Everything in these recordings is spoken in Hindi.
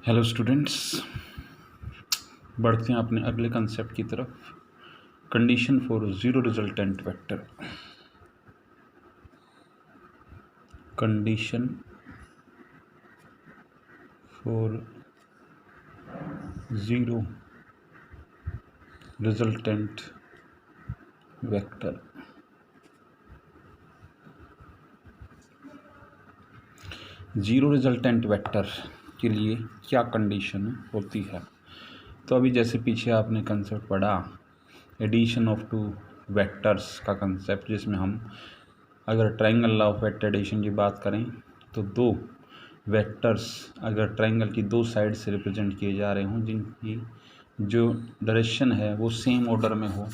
हेलो स्टूडेंट्स, बढ़ते हैं अपने अगले कंसेप्ट की तरफ। Condition for zero resultant vector. Condition for zero resultant vector. Zero resultant vector के लिए क्या कंडीशन होती है? तो अभी जैसे पीछे आपने कंसेप्ट पढ़ा एडिशन ऑफ टू वेक्टर्स का कंसेप्ट, जिसमें हम अगर triangle law of vector addition की बात करें तो दो वेक्टर्स अगर ट्रायंगल की दो साइड से रिप्रेजेंट किए जा रहे हों, जिनकी जो डायरेक्शन है वो सेम ऑर्डर में हो,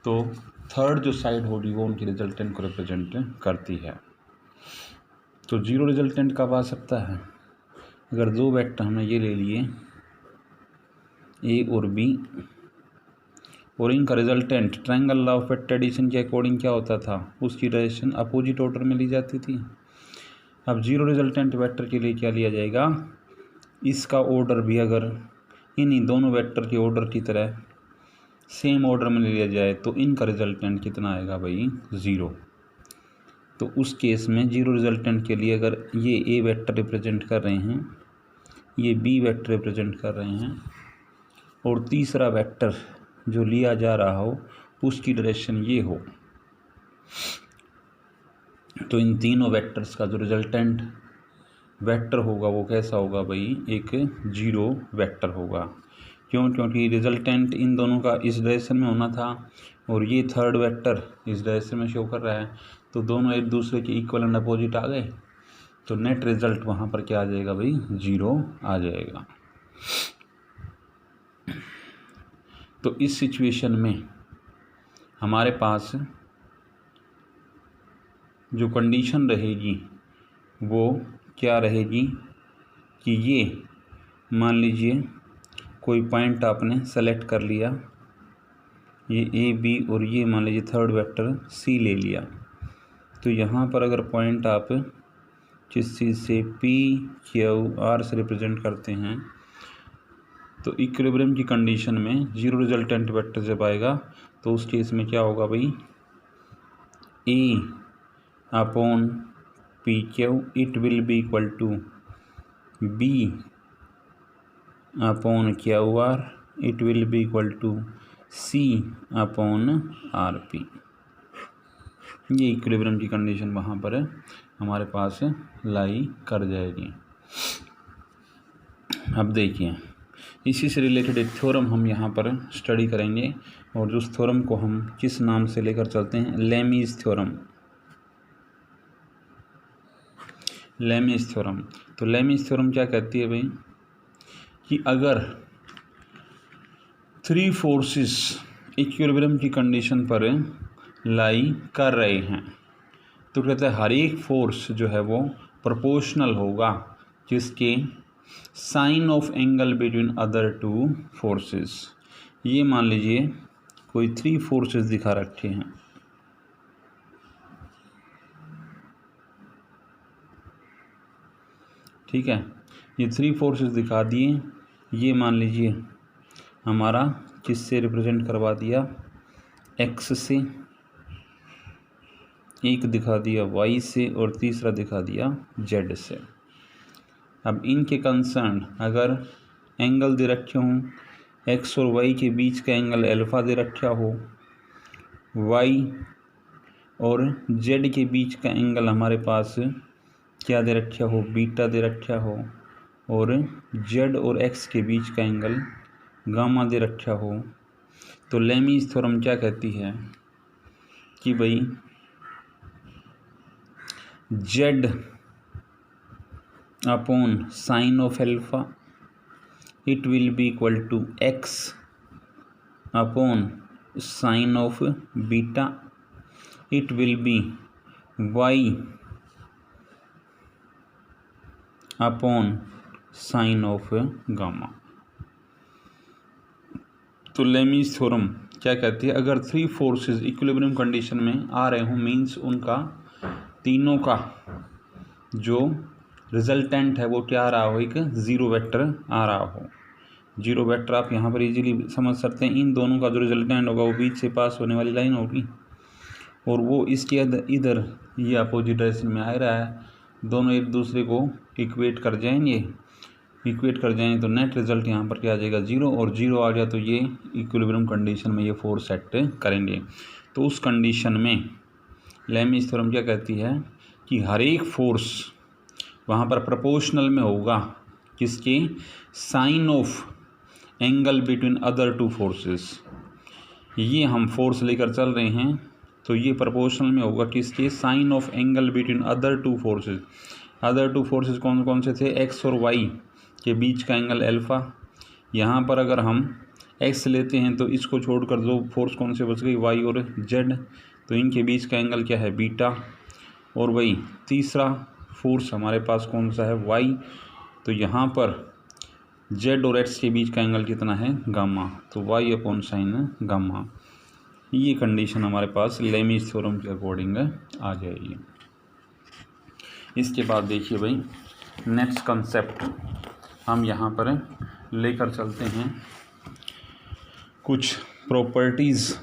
तो थर्ड जो साइड होगी वो उनकी रिजल्टेंट को रिप्रेजेंट करती है। तो जीरो रिजल्टेंट कब आ सकता है? अगर दो वेक्टर हमने ये ले लिए ए और बी, और इनका resultant triangle law of vector addition के अकॉर्डिंग क्या होता था, उसकी डायरेक्शन अपोजिट ऑर्डर में ली जाती थी। अब जीरो रिजल्टेंट वेक्टर के लिए क्या लिया जाएगा, इसका ऑर्डर भी अगर इन्हीं दोनों वेक्टर के ऑर्डर की तरह सेम ऑर्डर में लिया जाए तो इनका रिजल्टेंट कितना आएगा भाई, ज़ीरो। तो उस केस में जीरो रिजल्टेंट के लिए अगर ये ए वेक्टर रिप्रेजेंट कर रहे हैं, ये बी वेक्टर रिप्रेजेंट कर रहे हैं, और तीसरा वेक्टर जो लिया जा रहा हो उसकी डायरेक्शन ये हो, तो इन तीनों वेक्टर्स का जो रिजल्टेंट वेक्टर होगा वो कैसा होगा भाई, एक जीरो वेक्टर होगा। क्यों? क्योंकि रिजल्टेंट इन दोनों का इस डायरेक्शन में होना था और ये थर्ड वेक्टर इस डायरेक्शन में शो कर रहा है, तो दोनों एक दूसरे के इक्वल एंड अपोजिट आ गए, तो नेट रिजल्ट वहाँ पर क्या आ जाएगा भाई, जीरो आ जाएगा। तो इस सिचुएशन में हमारे पास जो कंडीशन रहेगी वो क्या रहेगी कि ये मान लीजिए कोई पॉइंट आपने सेलेक्ट कर लिया, ये ए बी, और ये मान लीजिए थर्ड वेक्टर सी ले लिया, तो यहाँ पर अगर पॉइंट आप जिस चीज़ से पी क्यू आर से रिप्रेजेंट करते हैं, तो इक्विलिब्रियम की कंडीशन में जीरो रिजल्टेंट वेक्टर जब आएगा तो उस केस में क्या होगा भाई, A upon P Q it will be equal to B upon Q R it will be equal to C upon R P. ये इक्विलिब्रियम की कंडीशन वहाँ पर हमारे पास लाई कर जाएगी। अब देखिए, इसी से रिलेटेड एक थ्योरम हम यहाँ पर स्टडी करेंगे, और उस थ्योरम को हम किस नाम से लेकर चलते हैं, लेमीज थ्योरम। Lami's theorem. तो लेमीज थ्योरम क्या कहती है भाई, कि अगर थ्री फोर्सेस इक्विलिब्रियम की कंडीशन पर लाई कर रहे हैं, तो कहते हैं हर एक फोर्स जो है वो प्रोपोर्शनल होगा जिसके sine of angle between other two forces. ये मान लीजिए कोई थ्री फोर्सेस दिखा रखे हैं, ठीक है, ये थ्री फोर्सेस दिखा दिए। ये मान लीजिए हमारा किससे रिप्रेजेंट करवा दिया, एक्स से, एक दिखा दिया वाई से, और तीसरा दिखा दिया जेड से। अब इनके कंसर्न अगर एंगल दे रखे हों, एक्स और वाई के बीच का एंगल अल्फ़ा दे रखा हो, वाई और जेड के बीच का एंगल हमारे पास क्या दे रखा हो, बीटा दे रखा हो, और जेड और एक्स के बीच का एंगल गामा दे रखा हो, तो लेमीज थ्योरम क्या कहती है कि भाई Z upon sine of alpha it will be equal to X upon sine of beta it will be Y upon sine of gamma. तो लेमीज थ्योरम क्या कहती है, अगर थ्री फोर्सेस इक्विलिब्रियम कंडीशन में आ रहे हों, मींस उनका तीनों का जो रिजल्टेंट है वो क्या आ रहा हो, एक ज़ीरो वेक्टर आ रहा हो। जीरो वेक्टर आप यहाँ पर इजीली समझ सकते हैं, इन दोनों का जो रिजल्टेंट होगा वो बीच से पास होने वाली लाइन होगी और वो इसके इधर ये अपोजिट डायरेक्शन में आ रहा है, दोनों एक दूसरे को इक्वेट कर जाएंगे तो नेट रिजल्ट यहाँ पर क्या आ जाएगा, जीरो, और जीरो आ गया तो ये इक्विलिब्रियम कंडीशन में ये फोर्स सेट करेंगे। तो उस कंडीशन में लेमीज थ्योरम क्या कहती है कि हर एक फोर्स वहाँ पर प्रोपोर्शनल में होगा किसके, sine of angle between other two forces. ये हम फोर्स लेकर चल रहे हैं तो ये प्रोपोर्शनल में होगा किसके, sine of angle between other two forces. Other two forces कौन कौन से थे, एक्स और वाई के बीच का एंगल अल्फ़ा। यहाँ पर अगर हम एक्स लेते हैं तो इसको छोड़कर दो फोर्स कौन से बच गई, वाई और जेड, तो इनके बीच का एंगल क्या है, बीटा। और वही तीसरा फोर्स हमारे पास कौन सा है, वाई, तो यहाँ पर जेड और एक्स के बीच का एंगल कितना है, गामा, तो वाई अपॉन साइन गामा। ये कंडीशन हमारे पास लेमीज थ्योरम के अकॉर्डिंग आ जाएगी। इसके बाद देखिए भाई नेक्स्ट कंसेप्ट हम यहाँ पर लेकर चलते हैं कुछ प्रॉपर्टीज़,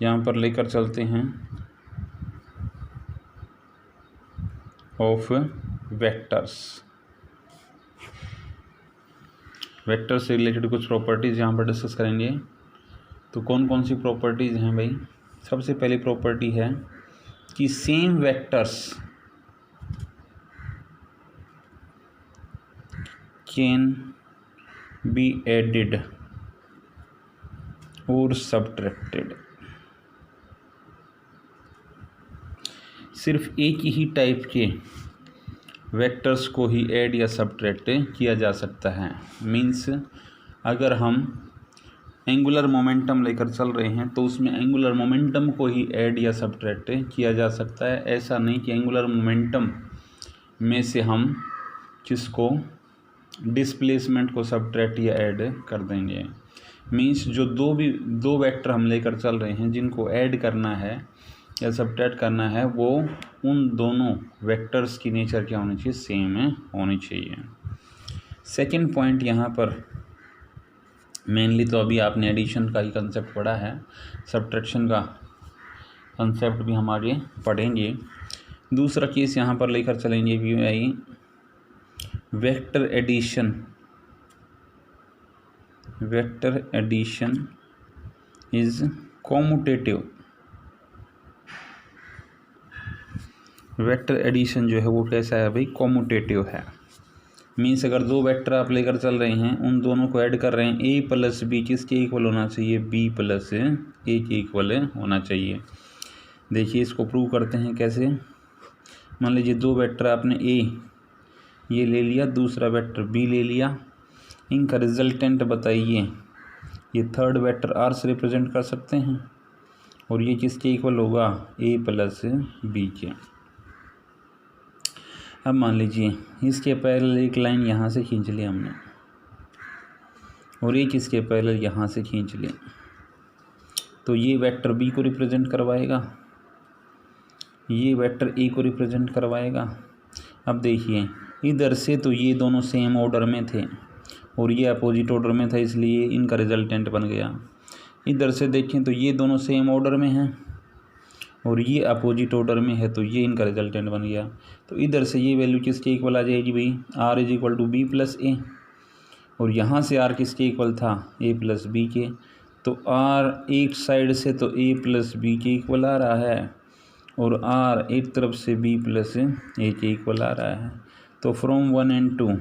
यहाँ पर लेकर चलते हैं ऑफ वेक्टर्स। वेक्टर से रिलेटेड कुछ प्रॉपर्टीज़ यहाँ पर डिस्कस करेंगे। तो कौन कौन सी प्रॉपर्टीज़ हैं भाई, सबसे पहली प्रॉपर्टी है कि same vectors can be added और सब्ट्रैक्टेड। सिर्फ एक ही टाइप के वेक्टर्स को ही ऐड या सब्ट्रैक्ट किया जा सकता है। मीन्स अगर हम एंगुलर मोमेंटम लेकर चल रहे हैं तो उसमें एंगुलर मोमेंटम को ही ऐड या सब्ट्रैक्ट किया जा सकता है। ऐसा नहीं कि एंगुलर मोमेंटम में से हम किसको, डिस्प्लेसमेंट को सब्ट्रैक्ट या ऐड कर देंगे। मीन्स जो दो वेक्टर हम लेकर चल रहे हैं जिनको ऐड करना है या सब्ट्रैक्ट करना है, वो उन दोनों वेक्टर्स की नेचर क्या होनी चाहिए, सेम होनी चाहिए। सेकंड पॉइंट यहाँ पर मेनली तो अभी आपने एडिशन का ही कंसेप्ट पढ़ा है, सब्ट्रैक्शन का कंसेप्ट भी हम आगे पढ़ेंगे। दूसरा केस यहाँ पर लेकर चलेंगे भी I vector addition. Vector addition is commutative. Vector addition जो है वो कैसा है भाई, कॉम्यूटेटिव है। मीन्स अगर दो वेक्टर आप लेकर चल रहे हैं, उन दोनों को ऐड कर रहे हैं, ए प्लस बी किसके इक्वल होना चाहिए, बी प्लस ए के इक्वल होना चाहिए। देखिए इसको प्रूव करते हैं कैसे। मान लीजिए दो वेक्टर आपने ए ये ले लिया, दूसरा वेक्टर बी ले लिया, इनका रिजल्टेंट बताइए। ये थर्ड वेक्टर आर से रिप्रेजेंट कर सकते हैं और ये किसके इक्वल होगा, ए प्लस बी के। अब मान लीजिए इसके पैरेलल एक लाइन यहाँ से खींच ली हमने और एक इसके पैरेलल यहाँ से खींच ली, तो ये वेक्टर बी को रिप्रेजेंट करवाएगा, ये वेक्टर ए को रिप्रेजेंट करवाएगा। अब देखिए इधर से तो ये दोनों सेम ऑर्डर में थे और ये अपोजिट ऑर्डर में था, इसलिए इनका रिजल्टेंट बन गया। इधर से देखें तो ये दोनों सेम ऑर्डर में हैं और ये अपोजिट ऑर्डर में है, तो ये इनका रिजल्टेंट बन गया। तो इधर से ये वैल्यू किसके इक्वल आ जाएगी भाई, R is equal to B plus A, और यहाँ से आर किसके इक्वल था, ए प्लस बी के। तो आर एक साइड से तो ए प्लस बी के इक्वल आ रहा है और आर एक तरफ से बी प्लस ए के इक्वल आ रहा है। तो from 1 and 2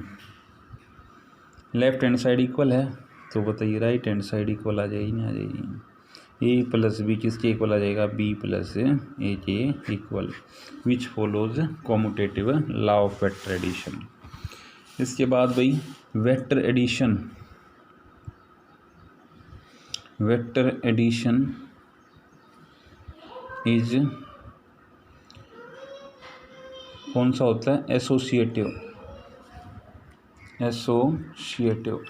left hand side equal है, तो बताइए राइट हैंड साइड इक्वल आ जाएगी नहीं आ जाएगी। ए प्लस बी किसके इक्वल आ जाएगा, बी प्लस ए के equal, which follows commutative law of vector addition. इसके बाद भाई vector addition, vector addition is कौन सा होता है, एसोसिएटिव। एसोसिएटिव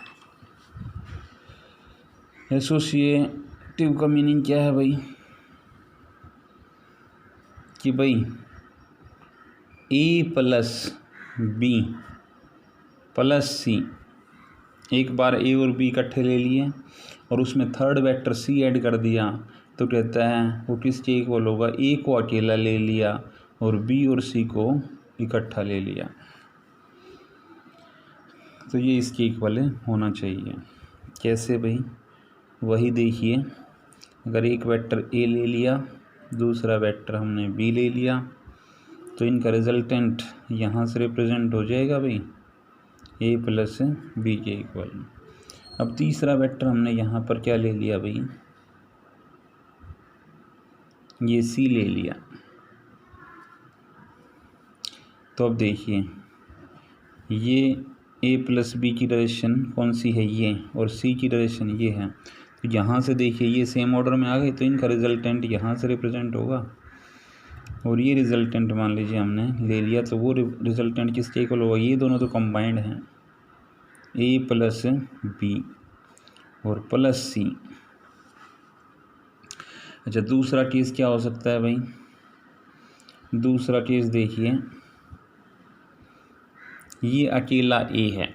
एसोसिएटिव का मीनिंग क्या है भाई, कि भाई ए प्लस बी प्लस सी, एक बार ए और बी इकट्ठे ले लिए और उसमें थर्ड वेक्टर सी ऐड कर दिया, तो कहता है वो किसके इक्वल होगा, ए को अकेला ले लिया और बी और सी को इकट्ठा ले लिया, तो ये इसके इक्वल होना चाहिए। कैसे भाई, वही देखिए, अगर एक वेक्टर ए ले लिया, दूसरा वेक्टर हमने बी ले लिया, तो इनका रिजल्टेंट यहाँ से रिप्रेजेंट हो जाएगा भाई ए प्लस बी के इक्वल। अब तीसरा वेक्टर हमने यहाँ पर क्या ले लिया भाई, ये सी ले लिया, तो अब देखिए ये ए प्लस बी की डायरेक्शन कौन सी है, ये, और सी की डायरेक्शन ये है, तो यहाँ से देखिए ये सेम ऑर्डर में आ गए, तो इनका रिजल्टेंट यहाँ से रिप्रेजेंट होगा, और ये रिजल्टेंट मान लीजिए हमने ले लिया, तो वो रिजल्टेंट किसके इक्वल होगा, ये दोनों तो कंबाइंड हैं, ए प्लस बी और प्लस सी। अच्छा, दूसरा केस क्या हो सकता है भाई, दूसरा केस देखिए, ये अकेला ए है,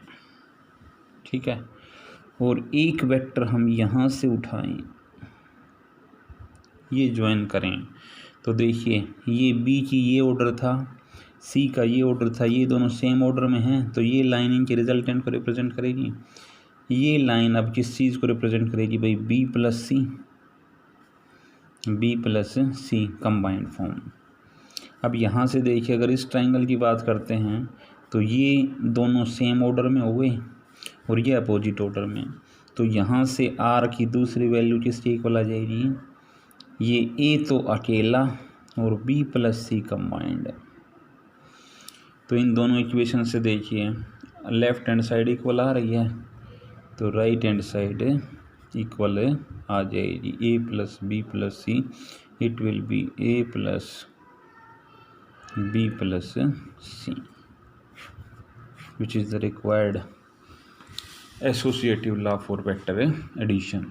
ठीक है, और एक वेक्टर हम यहाँ से उठाएं, ये ज्वाइन करें, तो देखिए ये बी की ये ऑर्डर था, सी का ये ऑर्डर था, ये दोनों सेम ऑर्डर में हैं, तो ये लाइन इनके रिजल्टेंट को रिप्रेजेंट करेगी। ये लाइन अब किस चीज़ को रिप्रेजेंट करेगी भाई, B plus C combined form. अब यहाँ से देखिए, अगर इस ट्राइंगल की बात करते हैं तो ये दोनों सेम ऑर्डर में हो गए और ये अपोजिट ऑर्डर में, तो यहाँ से आर की दूसरी वैल्यू किसके इक्वल आ जाएगी, ये ए तो अकेला और बी प्लस सी कंबाइंड है। तो इन दोनों इक्वेशन से देखिए लेफ्ट हैंड साइड इक्वल आ रही है, तो राइट हैंड साइड इक्वल आ जाएगी, A plus B plus C, it will be A plus B plus C, which is the required associative law for vector addition।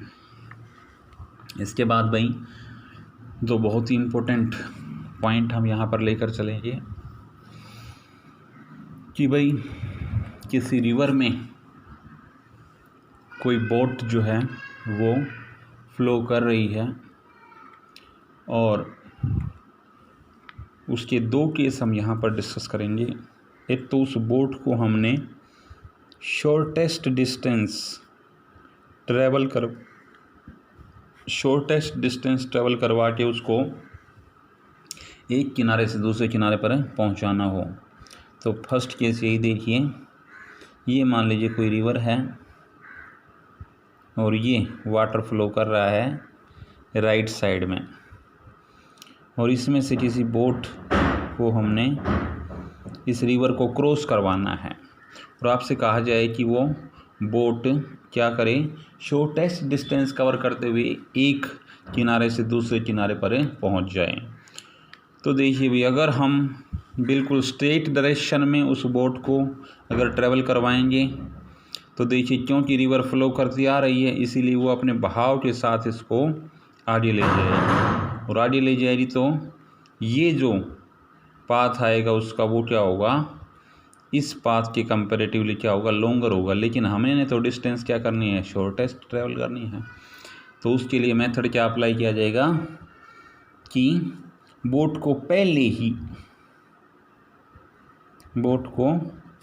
इसके बाद भाई दो बहुत ही इम्पोर्टेंट पॉइंट हम यहाँ पर लेकर चलेंगे कि भाई किसी रिवर में कोई बोट जो है वो फ्लो कर रही है और उसके दो केस हम यहाँ पर डिस्कस करेंगे। एक तो उस बोट को हमने शॉर्टेस्ट डिस्टेंस ट्रैवल करवा के उसको एक किनारे से दूसरे किनारे पर पहुंचाना हो, तो फर्स्ट केस यही देखिए, ये मान लीजिए कोई रिवर है और ये वाटर फ्लो कर रहा है राइट साइड में, और इसमें से किसी बोट को हमने इस रिवर को क्रॉस करवाना है और आपसे कहा जाए कि वो बोट क्या करे, शॉर्टेस्ट डिस्टेंस कवर करते हुए एक किनारे से दूसरे किनारे पर पहुंच जाए। तो देखिए भाई, अगर हम बिल्कुल स्ट्रेट डायरेक्शन में उस बोट को अगर ट्रैवल करवाएंगे तो देखिए, क्योंकि रिवर फ्लो करती आ रही है इसीलिए वो अपने बहाव के साथ इसको आगे ले जाएगी, और आगे ले जाएगी तो ये जो पाथ आएगा उसका वो क्या होगा, इस पाथ के कंपैरेटिवली क्या होगा, लॉन्गर होगा। लेकिन हमें तो डिस्टेंस क्या करनी है, शॉर्टेस्ट ट्रैवल करनी है, तो उसके लिए मेथड क्या अप्लाई किया जाएगा कि बोट को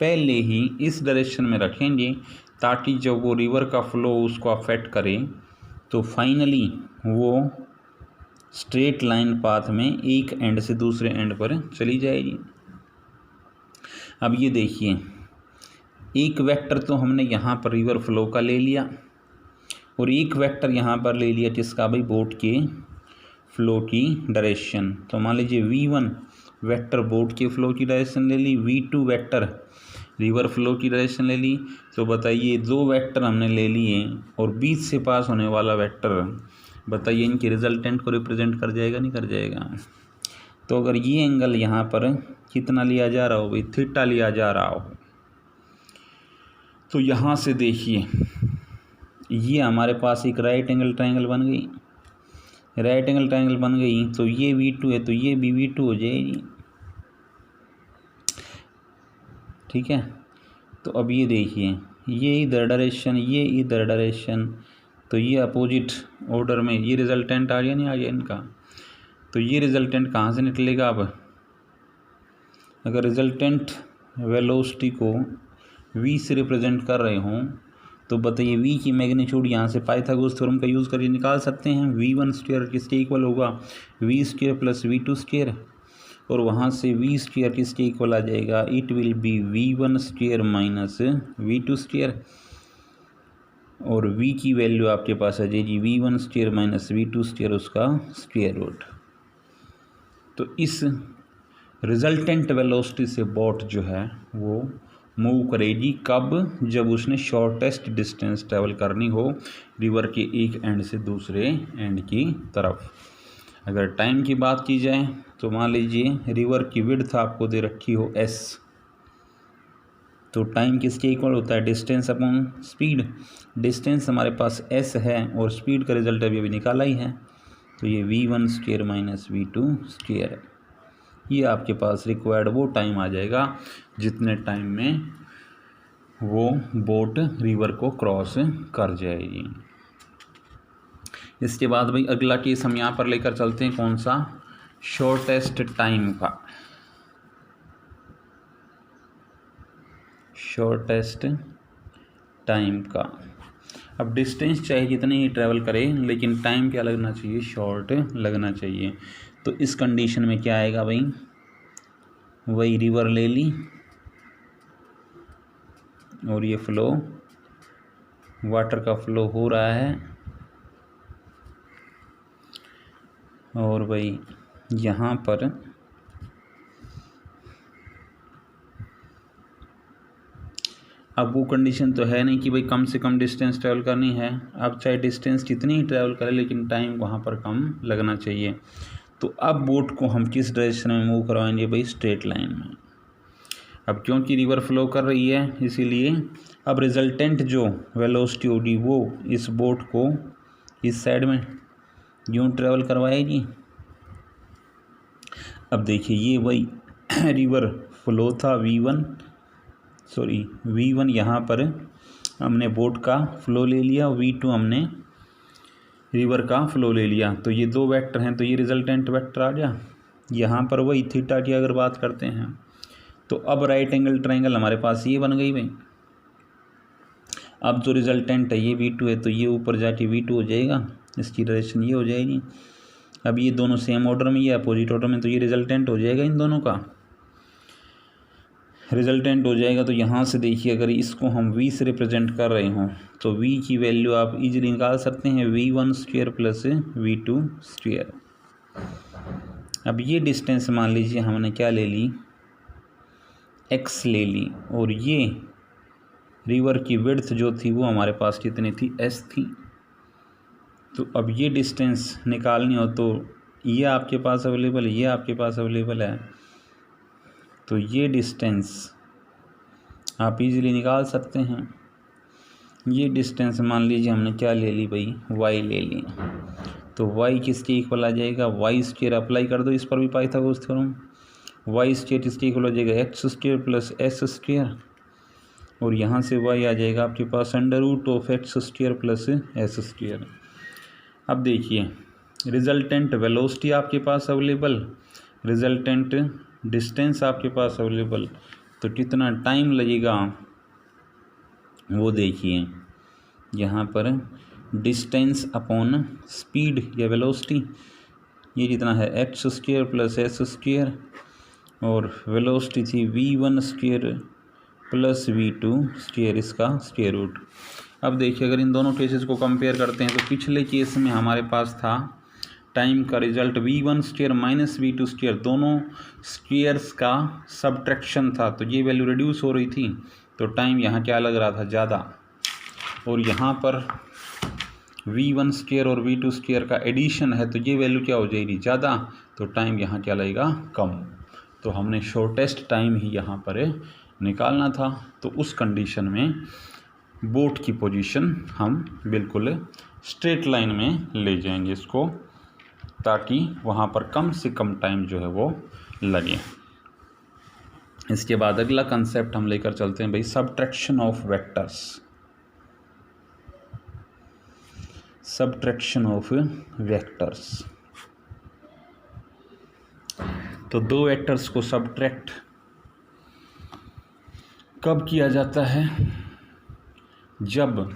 पहले ही इस डायरेक्शन में रखेंगे ताकि जब वो रिवर का फ्लो उसको अफेक्ट करे तो फाइनली वो स्ट्रेट लाइन पाथ में एक एंड से दूसरे एंड पर चली जाएगी। अब ये देखिए, एक वेक्टर तो हमने यहाँ पर रिवर फ्लो का ले लिया और एक वेक्टर यहाँ पर ले लिया जिसका भाई बोट के फ्लो की डायरेक्शन। तो मान लीजिए V1 वेक्टर बोट के फ्लो की डायरेक्शन ले ली, V2 वेक्टर रिवर फ्लो की डायरेक्शन ले ली। तो बताइए, दो वेक्टर हमने ले लिए और बीच से पास होने वाला वेक्टर, बताइए इनके रिजल्टेंट को रिप्रेजेंट कर जाएगा नहीं कर जाएगा। तो अगर ये एंगल यहाँ पर कितना लिया जा रहा हो भाई, थीटा लिया जा रहा हो, तो यहाँ से देखिए ये हमारे पास एक राइट एंगल ट्रायंगल बन गई। राइट एंगल ट्रायंगल बन गई तो ये V2 है तो ये भी V2 हो जाएगी। ठीक है। तो अब ये देखिए, ये इधर डायरेक्शन, ये इधर डायरेक्शन, तो ये अपोजिट ऑर्डर में ये रिजल्टेंट आ गया, नहीं आ गया इनका। तो ये रिजल्टेंट कहाँ से निकलेगा? अब अगर रिजल्टेंट वेलोसिटी को v से रिप्रेजेंट कर रहे हों तो बताइए v की मैग्नीट्यूड यहाँ से पाइथागोरस थ्योरम का यूज़ करके निकाल सकते हैं। v1 स्क्वायर किसके इक्वल होगा? v square plus v2 square, और वहाँ से v स्क्वायर किसके इक्वल आ जाएगा? It will B v1 square minus v2 square, और v की वैल्यू आपके पास आ जाएगी v1 square minus v2 square, उसका स्क्वायर रूट। तो इस रिजल्टेंट वेलोसिटी से बोट जो है वो मूव करेगी कब? जब उसने शॉर्टेस्ट डिस्टेंस ट्रैवल करनी हो रिवर के एक एंड से दूसरे एंड की तरफ। अगर टाइम की बात की जाए तो मान लीजिए रिवर की विड्थ आपको दे रखी हो s, तो टाइम किसके इक्वल होता है? Distance upon speed. डिस्टेंस हमारे पास s है और स्पीड का रिजल्ट अभी निकाला ही है, तो ये v1 square minus v2 square है। ये आपके पास रिक्वायर्ड वो टाइम आ जाएगा जितने टाइम में वो बोट रिवर को क्रॉस कर जाएगी। इसके बाद भाई अगला केस हम यहाँ पर लेकर चलते हैं, कौन सा? शॉर्टेस्ट टाइम का। शॉर्टेस्ट टाइम का। अब डिस्टेंस चाहे जितनी ही ट्रैवल करे लेकिन टाइम क्या लगना चाहिए? शॉर्ट लगना चाहिए। तो इस कंडीशन में क्या आएगा भाई? वही रिवर ले ली और ये फ्लो, वाटर का फ्लो हो रहा है, और भाई यहाँ पर अब वो कंडीशन तो है नहीं कि भाई कम से कम डिस्टेंस ट्रैवल करनी है। अब चाहे डिस्टेंस कितनी ही ट्रैवल करे लेकिन टाइम वहाँ पर कम लगना चाहिए। तो अब बोट को हम किस डायरेक्शन में मूव करवाएंगे भाई? स्ट्रेट लाइन में। अब क्योंकि रिवर फ्लो कर रही है इसीलिए अब रिजल्टेंट जो वेलोसिटी होगी वो इस बोट को इस साइड में यूँ ट्रैवल करवाएगी। अब देखिए ये वही रिवर फ्लो था v1 यहाँ पर हमने बोट का फ्लो ले लिया, v2 हमने रिवर का फ्लो ले लिया। तो ये दो वेक्टर हैं, तो ये रिजल्टेंट वेक्टर आ गया। यहाँ पर वही थीटा की अगर बात करते हैं तो अब राइट एंगल ट्रायंगल हमारे पास ये बन गई भाई। अब जो रिजल्टेंट है ये v2 है, तो ये ऊपर जाके v2 हो जाएगा, इसकी डायरेक्शन ये हो जाएगी। अब ये दोनों सेम ऑर्डर में, ये अपोजिट ऑर्डर में, तो ये रिजल्टेंट हो जाएगा, इन दोनों का रिजल्टेंट हो जाएगा। तो यहाँ से देखिए अगर इसको हम v से रिप्रेजेंट कर रहे हों तो v की वैल्यू आप इजीली निकाल सकते हैं, v1 square plus v2 square. अब ये डिस्टेंस मान लीजिए हमने क्या ले ली? x ले ली, और ये रिवर की विड्थ जो थी वो हमारे पास कितनी थी? s थी। तो अब ये डिस्टेंस निकालनी हो तो ये आपके पास अवेलेबल है, ये आपके पास अवेलेबल है, तो ये डिस्टेंस आप इजीली निकाल सकते हैं। ये डिस्टेंस मान लीजिए हमने क्या ले ली भाई? y ले ली, तो y किसके इक्वल आ जाएगा? y स्क्वायर अप्लाई कर दो इस पर भी पाइथागोरस थ्योरम। y स्क्वायर किसके इक्वल हो जाएगा? x square plus s square, और यहाँ से y आ जाएगा आपके पास under root of x square plus s square. अब देखिए रिजल्टेंट वेलोसिटी आपके पास अवेलेबल, रिजल्टेंट डिस्टेंस आपके पास अवेलेबल, तो कितना टाइम लगेगा वो देखिए। यहाँ पर डिस्टेंस अपॉन स्पीड या वेलोसिटी, ये कितना है? x square plus s square, और वेलोसिटी थी v1 square plus v2 square, इसका स्क्वायर रूट। अब देखिए अगर इन दोनों केसेस को कंपेयर करते हैं तो पिछले केस में हमारे पास था टाइम का result v1 square minus v2 square, दोनों स्क्वायर्स का सब्ट्रैक्शन था, तो ये वैल्यू रिड्यूस हो रही थी, तो टाइम यहाँ क्या लग रहा था? ज़्यादा। और यहाँ पर v1 स्क्वायर और v2 स्क्वायर का एडिशन है, तो ये वैल्यू क्या हो जाएगी? ज़्यादा, तो टाइम यहाँ क्या लगेगा? कम। तो हमने शॉर्टेस्ट टाइम ही यहाँ पर निकालना था। तो उस कंडीशन में बोट की पोजीशन हम बिल्कुल स्ट्रेट लाइन में ले जाएंगे इसको, ताकि वहाँ पर कम से कम टाइम जो है वो लगे। इसके बाद अगला कंसेप्ट हम लेकर चलते हैं भाई, subtraction of vectors. Subtraction of vectors, तो दो वेक्टर्स को सब्ट्रैक्ट कब किया जाता है? जब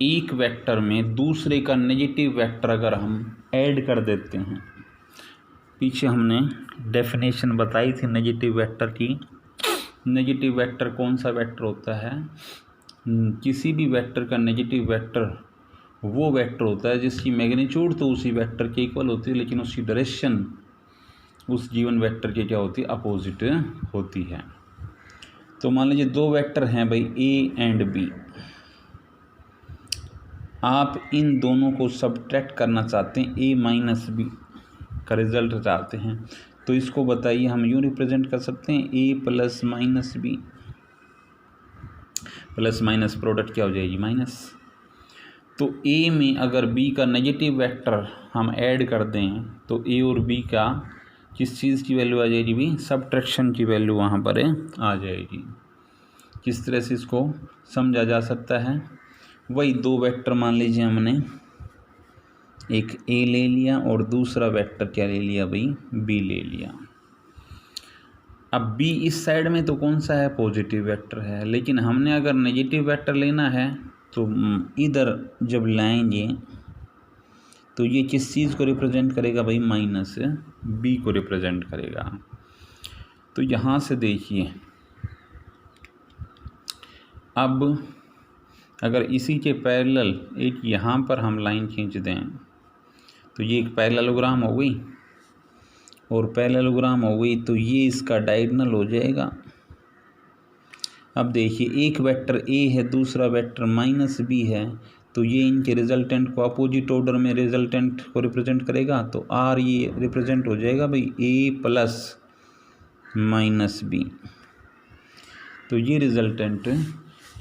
एक वेक्टर में दूसरे का नेगेटिव वेक्टर अगर हम ऐड कर देते हैं। पीछे हमने डेफिनेशन बताई थी नेगेटिव वेक्टर की। नेगेटिव वेक्टर कौन सा वेक्टर होता है? किसी भी वेक्टर का नेगेटिव वेक्टर वो वेक्टर होता है जिसकी मैग्नीट्यूड तो उसी वेक्टर के इक्वल होती है, लेकिन उसकी डायरेक्शन उस गिवन वेक्टर के क्या होती है? अपोजिट होती है। तो मान लीजिए दो वेक्टर हैं भाई, ए एंड बी। आप इन दोनों को सब्ट्रैक्ट करना चाहते हैं, ए माइनस बी का रिजल्ट चाहते हैं, तो इसको बताइए हम यूँ रिप्रेजेंट कर सकते हैं, A plus minus B. Plus minus product क्या हो जाएगी? माइनस। तो ए में अगर बी का नेगेटिव वेक्टर हम ऐड कर दें तो ए और बी का किस चीज़ की वैल्यू आ जाएगी भी? सब्ट्रैक्शन की वैल्यू वहाँ पर आ जाएगी। किस तरह से इसको समझा जा सकता है? वही दो वेक्टर मान लीजिए हमने, एक ए ले लिया और दूसरा वेक्टर क्या ले लिया भाई? बी ले लिया। अब बी इस साइड में तो कौन सा है? पॉजिटिव वेक्टर है, लेकिन हमने अगर नेगेटिव वेक्टर लेना है तो इधर जब लाएंगे तो ये किस चीज़ को रिप्रेजेंट करेगा भाई? माइनस बी को रिप्रेजेंट करेगा। तो यहाँ से देखिए, अब अगर इसी के पैरेलल एक यहाँ पर हम लाइन खींच दें तो ये एक पैरेललोग्राम हो गई, और पैरेललोग्राम हो गई तो ये इसका डायगोनल हो जाएगा। अब देखिए एक वेक्टर ए है, दूसरा वेक्टर माइनस बी है, तो ये इनके रिजल्टेंट को अपोजिट ऑर्डर में रिजल्टेंट को रिप्रेजेंट करेगा। तो आर ये रिप्रेजेंट हो जाएगा भाई ए प्लस माइनस बी। तो ये रिजल्टेंट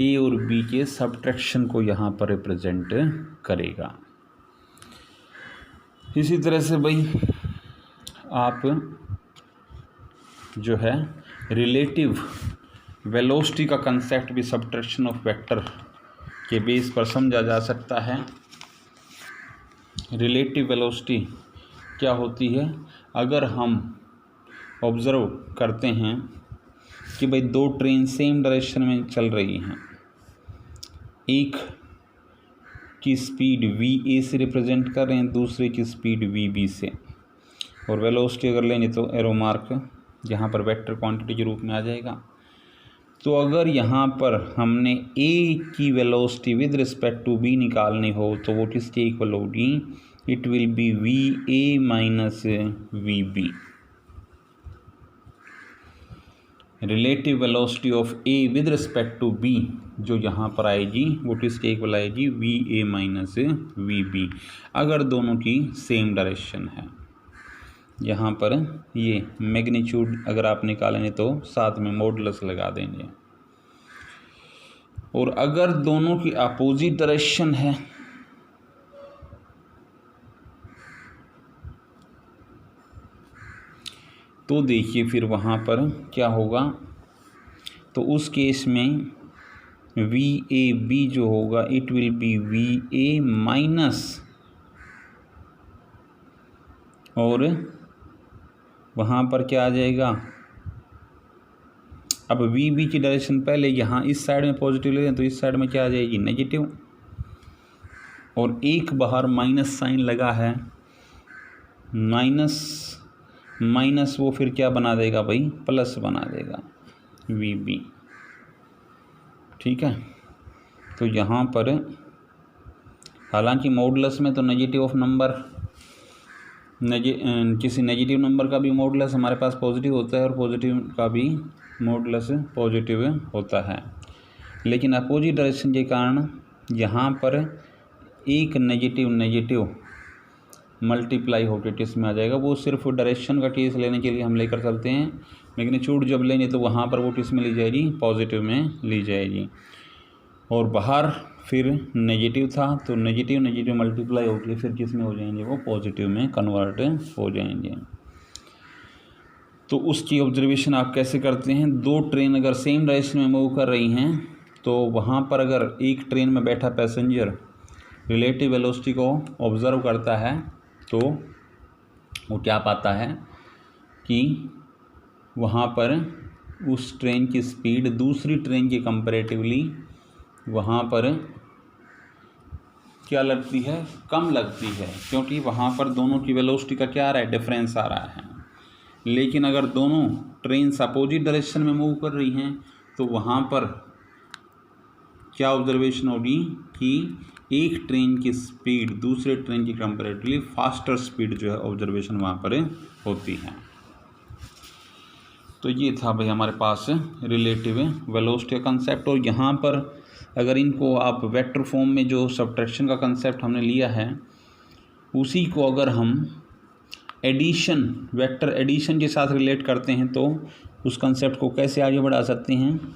ए और बी के सब्ट्रैक्शन को यहाँ पर रिप्रेजेंट करेगा। इसी तरह से भाई आप जो है रिलेटिव वेलोसिटी का कंसेप्ट भी सब्ट्रैक्शन ऑफ वेक्टर के बेस पर समझा जा सकता है। रिलेटिव वेलोसिटी क्या होती है? अगर हम ऑब्ज़र्व करते हैं कि भाई दो ट्रेन सेम डायरेक्शन में चल रही हैं, एक की स्पीड वी ए से रिप्रेजेंट कर रहे हैं, दूसरे की स्पीड वी बी से, और वेलोसिटी अगर लेंगे तो एरो मार्क यहाँ पर वेक्टर क्वांटिटी के रूप में आ जाएगा। तो अगर यहाँ पर हमने ए की velocity with respect to B निकालनी हो तो वो किसके इक्वल होगी? It will be V A minus V B. Relative velocity of A with respect to B जो यहाँ पर आएगी वो किसके इक्वल आएगी? V A minus V B, अगर दोनों की सेम डायरेक्शन है। यहाँ पर ये मैग्नीट्यूड अगर आप निकालेंगे तो साथ में मॉडुलस लगा देंगे, और अगर दोनों की अपोजिट डायरेक्शन है तो देखिए फिर वहाँ पर क्या होगा? तो उस केस में वी ए बी जो होगा it will be V A minus, और वहाँ पर क्या आ जाएगा? अब वी बी की डायरेक्शन पहले यहाँ इस साइड में पॉजिटिव ले लें तो इस साइड में क्या आ जाएगी? नेगेटिव, और एक बाहर माइनस साइन लगा है, माइनस माइनस वो फिर क्या बना देगा भाई? प्लस बना देगा वी बी। ठीक है, तो यहाँ पर हालांकि मॉडुलस में तो नेगेटिव ऑफ नंबर किसी नेगेटिव नंबर का भी मॉडुलस हमारे पास पॉजिटिव होता है और पॉजिटिव का भी मॉडुलस पॉजिटिव होता है, लेकिन अपोजिट डायरेक्शन के कारण यहाँ पर एक नेगेटिव मल्टीप्लाई होकर केस में आ जाएगा। वो सिर्फ डायरेक्शन का केस लेने के लिए हम लेकर चलते हैं, मैग्नीट्यूड जब लेंगे तो वहाँ पर वो किस में ली जाएगी? पॉजिटिव में ली जाएगी, और बाहर फिर नेगेटिव था तो नेगेटिव मल्टीप्लाई होकर फिर किस में हो जाएंगे? वो पॉजिटिव में कन्वर्ट हो जाएंगे। तो उसकी ऑब्जर्वेशन आप कैसे करते हैं, दो ट्रेन अगर सेम डायरेक्शन में मूव कर रही हैं तो वहाँ पर अगर एक ट्रेन में बैठा पैसेंजर रिलेटिव वेलोसिटी को ऑब्ज़र्व करता है तो वो क्या पाता है कि वहाँ पर उस ट्रेन की स्पीड दूसरी ट्रेन के कंपैरेटिवली वहाँ पर क्या लगती है, कम लगती है, क्योंकि वहाँ पर दोनों की वेलोसिटी का क्या आ रहा है, डिफरेंस आ रहा है। लेकिन अगर दोनों ट्रेन अपोजिट डायरेक्शन में मूव कर रही हैं तो वहाँ पर क्या ऑब्जर्वेशन होगी कि एक ट्रेन की स्पीड दूसरे ट्रेन की कंपैरेटिवली फास्टर स्पीड जो है ऑब्जर्वेशन वहाँ पर होती है। तो ये था भाई हमारे पास रिलेटिव वेलोसिटी का कंसेप्ट। और यहाँ पर अगर इनको आप वेक्टर फॉर्म में जो सब्ट्रैक्शन का कंसेप्ट हमने लिया है उसी को अगर हम एडिशन, वेक्टर एडिशन के साथ रिलेट करते हैं तो उस कंसेप्ट को कैसे आगे बढ़ा सकते हैं।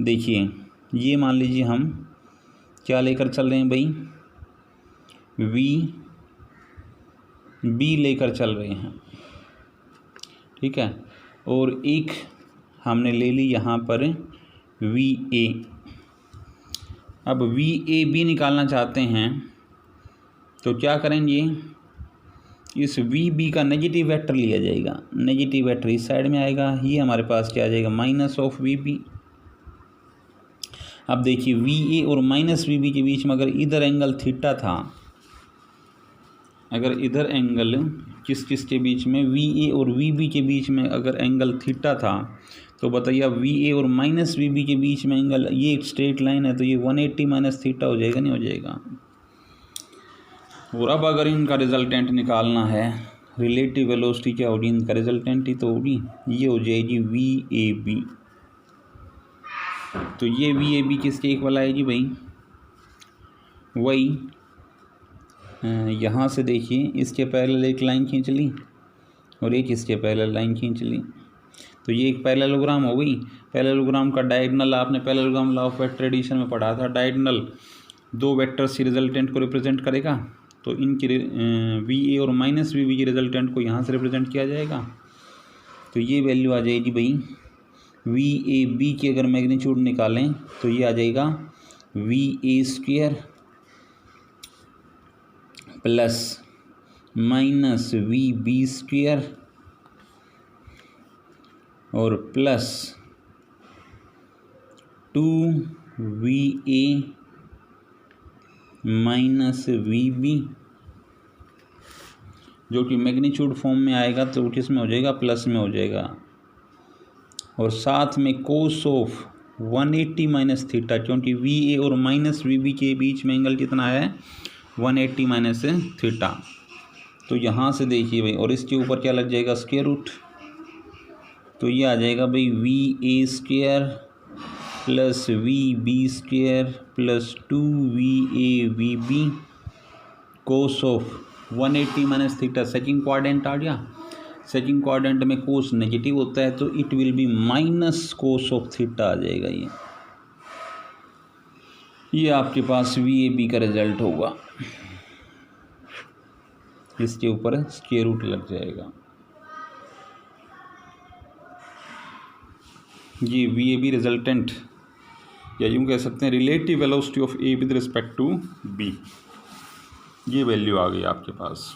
देखिए ये मान लीजिए हम क्या लेकर चल रहे हैं भाई, बी लेकर चल रहे हैं, ठीक है, और एक हमने ले ली यहाँ पर वी ए। अब वी ए बी निकालना चाहते हैं तो क्या करेंगे, इस वी बी का नेगेटिव वेक्टर लिया जाएगा, नेगेटिव वेक्टर इस साइड में आएगा, ये हमारे पास क्या आ जाएगा माइनस ऑफ वी बी। अब देखिए वी ए और माइनस वी बी के बीच में अगर इधर एंगल थीटा था, अगर इधर एंगल किस के बीच में, वी ए और वी बी के बीच में अगर एंगल थीटा था तो बताइए अब वी ए और माइनस वी बी के बीच में एंगल, ये एक स्ट्रेट लाइन है तो ये 180 माइनस थीटा हो जाएगा, नहीं हो जाएगा। और अब अगर इनका रिजल्टेंट निकालना है, रिलेटिव वेलोसिटी क्या होगी, इनका रिजल्टेंट ही तो होगी, ये हो जाएगी वी ए बी। तो ये वी ए बी किसके इक्वल आएगी भाई, वही यहाँ से देखिए इसके पैरेलल एक लाइन खींच ली और एक इसके पैरेलल लाइन खींच ली, तो ये एक पैरेललोग्राम हो गई। पैरेललोग्राम का डायगोनल आपने parallelogram law of vector addition में पढ़ा था, डायगोनल दो वेक्टर्स की रिजल्टेंट को रिप्रेजेंट करेगा, तो इनकी वी ए और माइनस वी बी की रिजल्टेंट को यहाँ से रिप्रेजेंट किया जाएगा। तो ये वैल्यू आ जाएगी भाई वी ए बी की अगर मैग्नीट्यूड निकालें तो ये आ जाएगा V A square plus minus V B square और plus 2 V A minus V B, जो कि मैग्नीट्यूड फॉर्म में आएगा तो किस में हो जाएगा, प्लस में हो जाएगा। और साथ में कोस ऑफ 180 माइनस थीटा, क्योंकि वी ए और माइनस वी बी के बीच में एंगल कितना है 180 माइनस थीटा। तो यहाँ से देखिए भाई, और इसके ऊपर क्या लग जाएगा स्क्वायर रूट, तो ये आ जाएगा भाई V A square plus V B square plus 2 V A V B cos of 180 minus theta. Second quadrant आ गया, सेकंड क्वाड्रेंट में कोस नेगेटिव होता है तो it will be minus cos of theta आ जाएगा। ये आपके पास वी ए बी का रिजल्ट होगा, इसके ऊपर स्क्वायर रूट लग जाएगा। ये वी ए बी रिजल्टेंट, या यूँ कह सकते हैं relative velocity of A with respect to B, ये वैल्यू आ गई आपके पास।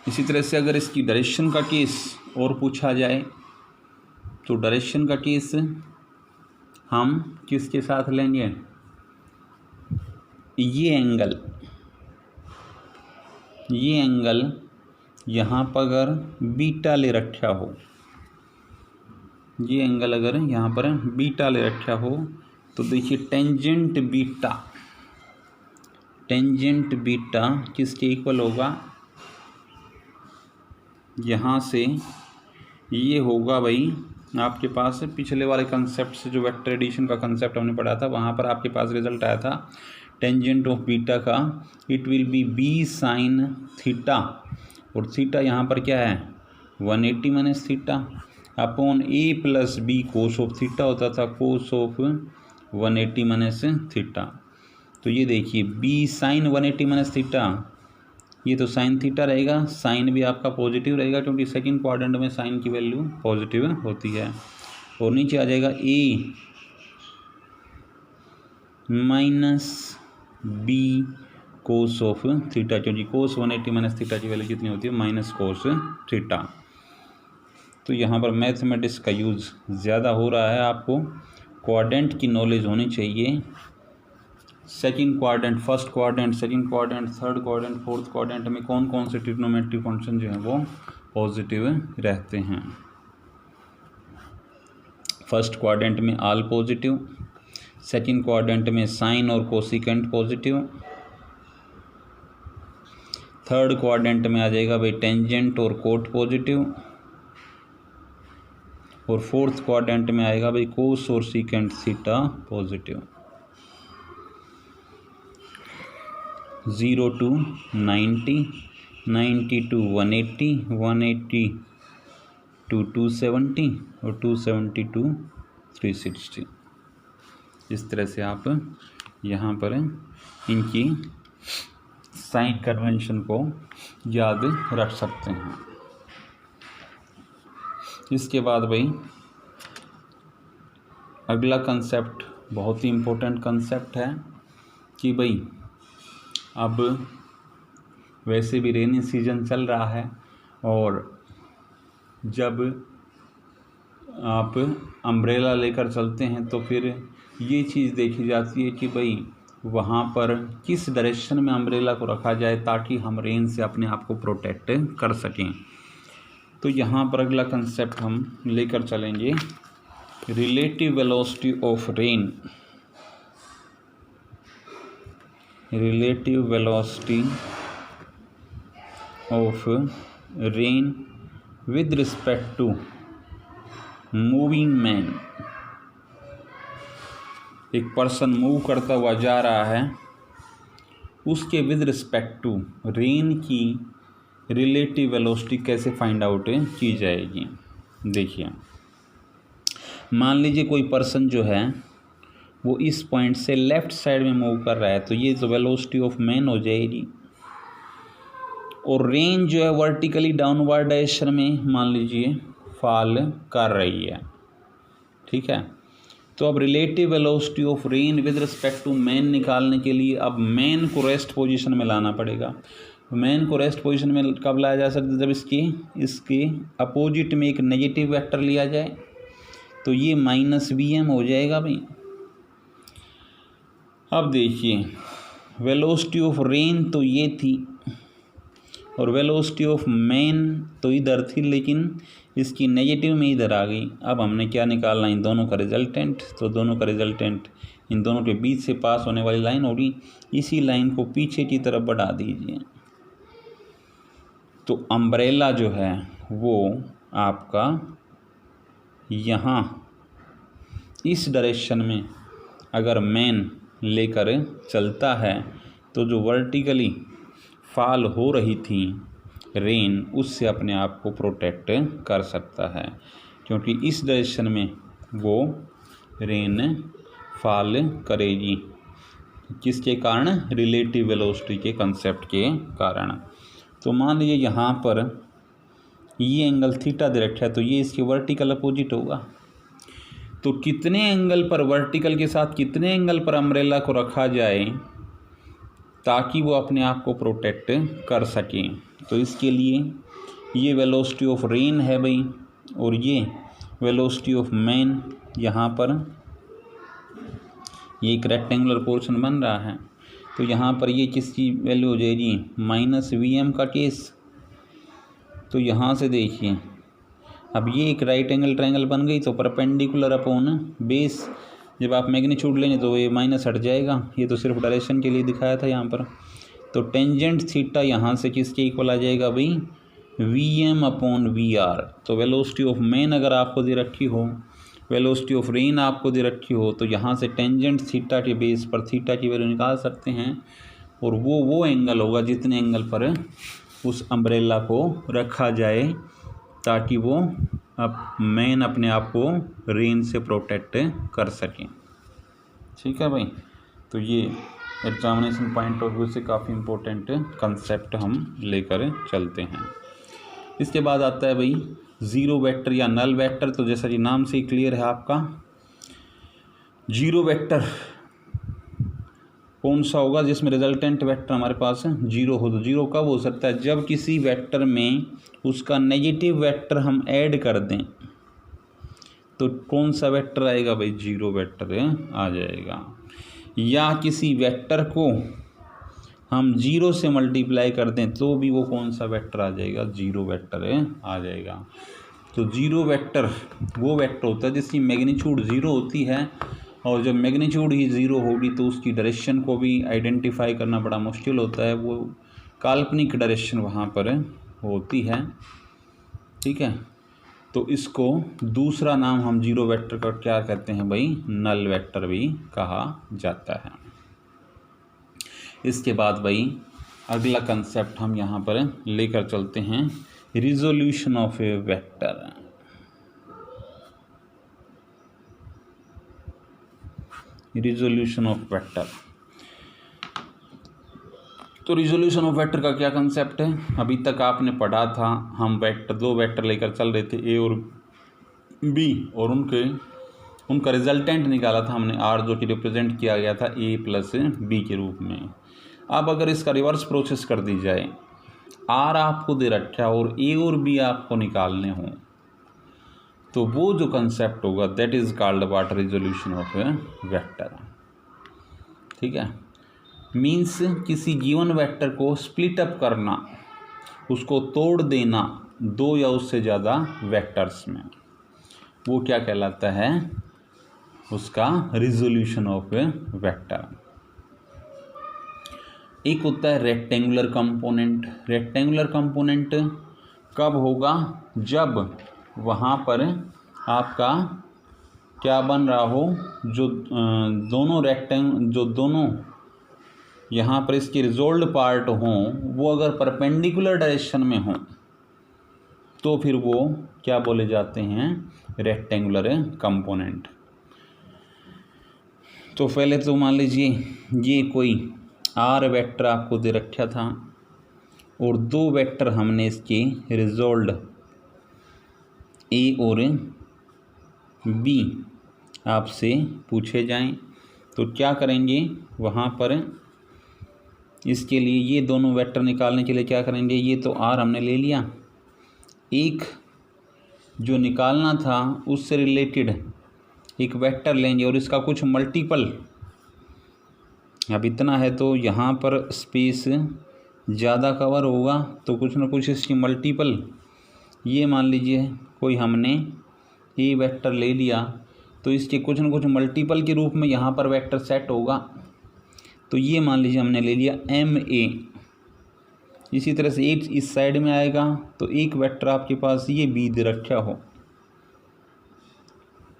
इसी तरह से अगर इसकी डायरेक्शन का केस और पूछा जाए तो डायरेक्शन का केस हम किसके साथ लेंगे, ये एंगल यहाँ पर अगर बीटा ले रखा हो, ये एंगल अगर यहाँ पर बीटा ले रखा हो तो देखिए टेंजेंट बीटा किसके इक्वल होगा, यहाँ से ये होगा भाई आपके पास पिछले वाले कंसेप्ट से, जो वेक्टर एडिशन का कंसेप्ट हमने पढ़ा था वहाँ पर आपके पास रिजल्ट आया था टेंजेंट ऑफ बीटा का, it will be B sine theta, और थीटा यहाँ पर क्या है 180 minus theta upon A plus B cos of theta होता था, कोस ऑफ 180 माइनस थीटा। तो ये देखिए बी साइन 180 माइनस थीटा ये तो साइन थीटा रहेगा, साइन भी आपका पॉजिटिव रहेगा क्योंकि सेकंड क्वाड्रेंट में साइन की वैल्यू पॉजिटिव होती है। और नीचे आ जाएगा A minus B cos of theta, क्योंकि कोस 180 माइनस थीटा की वैल्यू कितनी होती है, माइनस कोस थीटा। तो यहाँ पर मैथमेटिक्स का यूज़ ज़्यादा हो रहा है, आपको क्वाड्रेंट की नॉलेज होनी चाहिए। Second quadrant, first quadrant, second quadrant, third quadrant, fourth quadrant में कौन कौन से ट्रिग्नोमेट्रिक फंक्शन जो है वो पॉजिटिव रहते हैं। फर्स्ट क्वाड्रेंट में ऑल पॉजिटिव, सेकंड क्वाड्रेंट में साइन और कोसिकेंट पॉजिटिव, थर्ड क्वाड्रेंट में आ जाएगा भाई टेंजेंट और कोट पॉजिटिव, और फोर्थ क्वाड्रेंट में आएगा भाई कोस और secant theta positive. 0 to 90, 90 to 180, 180 to 270 और 270 to 360। इस तरह से आप यहाँ पर इनकी साइन कन्वेंशन को याद रख सकते हैं। इसके बाद भाई अगला कंसेप्ट बहुत ही इम्पोर्टेंट कंसेप्ट है कि भाई अब वैसे भी रेनी सीजन चल रहा है, और जब आप अम्ब्रेला लेकर चलते हैं तो फिर ये चीज़ देखी जाती है कि भाई वहाँ पर किस डायरेक्शन में अम्ब्रेला को रखा जाए ताकि हम रेन से अपने आप को प्रोटेक्ट कर सकें। तो यहाँ पर अगला कंसेप्ट हम लेकर चलेंगे relative velocity of rain. relative velocity of rain with respect to moving man। एक पर्सन मूव करता हुआ जा रहा है, उसके विद रिस्पेक्ट टू रेन की रिलेटिव वेलोसिटी कैसे फाइंड आउट की जाएगी। देखिए, मान लीजिए कोई पर्सन जो है वो इस पॉइंट से लेफ़्ट साइड में मूव कर रहा है, तो ये तो वेलोसिटी ऑफ मैन हो जाएगी। और रेन जो है वर्टिकली डाउनवर्ड डायरेक्शन में मान लीजिए फॉल कर रही है, ठीक है। तो अब relative velocity of rain with respect to man निकालने के लिए अब मैन को रेस्ट पोजीशन में लाना पड़ेगा। मैन को रेस्ट पोजीशन में कब लाया जा सकता है, जब इसके अपोजिट में एक नेगेटिव वेक्टर लिया जाए, तो ये माइनस VM हो जाएगा भाई। अब देखिए, वेलोसिटी ऑफ रेन तो ये थी और वेलोसिटी ऑफ मैन तो इधर थी, लेकिन इसकी नेगेटिव में इधर आ गई। अब हमने क्या निकालना, इन दोनों का रिजल्टेंट। तो दोनों का रिजल्टेंट इन दोनों के बीच से पास होने वाली लाइन होगी, इसी लाइन को पीछे की तरफ बढ़ा दीजिए। तो अम्ब्रेला जो है वो आपका यहाँ इस डायरेक्शन में अगर मैन लेकर चलता है तो जो वर्टिकली फॉल हो रही थी रेन, उससे अपने आप को प्रोटेक्ट कर सकता है, क्योंकि इस डायरेक्शन में वो रेन फॉल करेगी। किसके कारण, रिलेटिव वेलोसिटी के कंसेप्ट के कारण। तो मान लीजिए यहाँ पर ये एंगल थीटा डायरेक्ट है, तो ये इसके वर्टिकल अपोजिट होगा। तो कितने एंगल पर, वर्टिकल के साथ कितने एंगल पर अम्ब्रेला को रखा जाए ताकि वो अपने आप को प्रोटेक्ट कर सकें। तो इसके लिए ये वेलोसिटी ऑफ रेन है भाई, और ये वेलोसिटी ऑफ मैन। यहाँ पर ये एक रेक्टेंगुलर पोर्शन बन रहा है, तो यहाँ पर ये किसकी वैल्यू हो जाएगी, माइनस VM का केस। तो यहाँ से देखिए, अब ये एक राइट एंगल ट्रायंगल बन गई, तो परपेंडिकुलर अपॉन बेस, जब आप मैग्नीट्यूड लेंगे तो ये माइनस हट जाएगा। ये तो सिर्फ डायरेक्शन के लिए दिखाया था यहाँ पर। तो टेंजेंट थीटा यहाँ से किसके इक्वल आ जाएगा भाई, VM अपॉन VR। तो वेलोसिटी ऑफ मैन अगर आपको दे रखी हो, वेलोसिटी ऑफ रेन आपको दे रखी हो, तो यहाँ से टेंजेंट थीटा के बेस पर थीटा की वैल्यू निकाल सकते हैं, और वो एंगल होगा जितने एंगल पर उस अम्ब्रेला को रखा जाए ताकि वो अब मैन अपने आप को रेन से प्रोटेक्ट कर सकें। ठीक है भाई, तो ये एग्जामिनेशन पॉइंट ऑफ व्यू से काफ़ी इम्पोर्टेंट कंसेप्ट हम लेकर चलते हैं। इसके बाद आता है भाई ज़ीरो वेक्टर या नल वेक्टर। तो जैसा कि नाम से क्लियर है आपका, जीरो वेक्टर कौन सा होगा जिसमें रिजल्टेंट वेक्टर हमारे पास है जीरो हो। तो जीरो कब हो सकता है, जब किसी वेक्टर में उसका नेगेटिव वेक्टर हम ऐड कर दें। तो कौन सा वेक्टर आएगा भाई, जीरो वेक्टर आ जाएगा। या किसी वेक्टर को हम जीरो से मल्टीप्लाई कर दें तो भी वो कौन सा वेक्टर आ जाएगा, जीरो वेक्टर आ जाएगा। तो जीरो वेक्टर वो वेक्टर होता है जिसकी मैग्नीट्यूड ज़ीरो होती है, और जब मैग्नीट्यूड ही ज़ीरो होगी तो उसकी डायरेक्शन को भी आइडेंटिफाई करना बड़ा मुश्किल होता है, वो काल्पनिक डायरेक्शन वहाँ पर होती है। ठीक है, तो इसको दूसरा नाम हम जीरो वेक्टर का क्या कहते हैं भाई, नल वेक्टर भी कहा जाता है। इसके बाद भाई अगला कंसेप्ट हम यहाँ पर लेकर चलते हैं, resolution of A vector. Resolution of vector. तो रिजोल्यूशन ऑफ वेक्टर का क्या कंसेप्ट है, अभी तक आपने पढ़ा था, हम वेक्टर दो वेक्टर लेकर चल रहे थे ए और बी, और उनका रिजल्टेंट निकाला था हमने आर, जो कि रिप्रेजेंट किया गया था ए प्लस बी के रूप में। अब अगर इसका रिवर्स प्रोसेस कर दी जाए, आर आपको दे रखा और ए और बी आपको निकालने हों, तो वो जो कंसेप्ट होगा that is called what, resolution of A vector. ठीक है, मीन्स किसी गिवन वेक्टर को स्प्लिट अप करना, उसको तोड़ देना दो या उससे ज़्यादा वेक्टर्स में, वो क्या कहलाता है, उसका रिजोल्यूशन ऑफ ए वेक्टर। एक होता है रेक्टेंगुलर कंपोनेंट। रेक्टेंगुलर कंपोनेंट कब होगा, जब वहाँ पर आपका क्या बन रहा हो, जो दोनों यहाँ पर इसके रिजोल्व्ड पार्ट हों, वो अगर परपेंडिकुलर डायरेक्शन में हों तो फिर वो क्या बोले जाते हैं, रेक्टेंगुलर कंपोनेंट। तो पहले तो मान लीजिए ये कोई आर वेक्टर आपको दे रखा था और दो वेक्टर हमने इसके रिजोल्व्ड ए और बी आपसे पूछे जाएं, तो क्या करेंगे, वहाँ पर इसके लिए ये दोनों वेक्टर निकालने के लिए क्या करेंगे, ये तो आर हमने ले लिया, एक जो निकालना था उससे रिलेटेड एक वेक्टर लेंगे और इसका कुछ मल्टीपल, अब इतना है तो यहाँ पर स्पेस ज़्यादा कवर होगा, तो कुछ ना कुछ इसकी मल्टीपल, ये मान लीजिए कोई हमने ए वेक्टर ले लिया, तो इसके कुछ ना कुछ मल्टीपल के रूप में यहाँ पर वेक्टर सेट होगा। तो ये मान लीजिए हमने ले लिया एम ए। इसी तरह से एक इस साइड में आएगा, तो एक वेक्टर आपके पास ये बी दे रखा हो,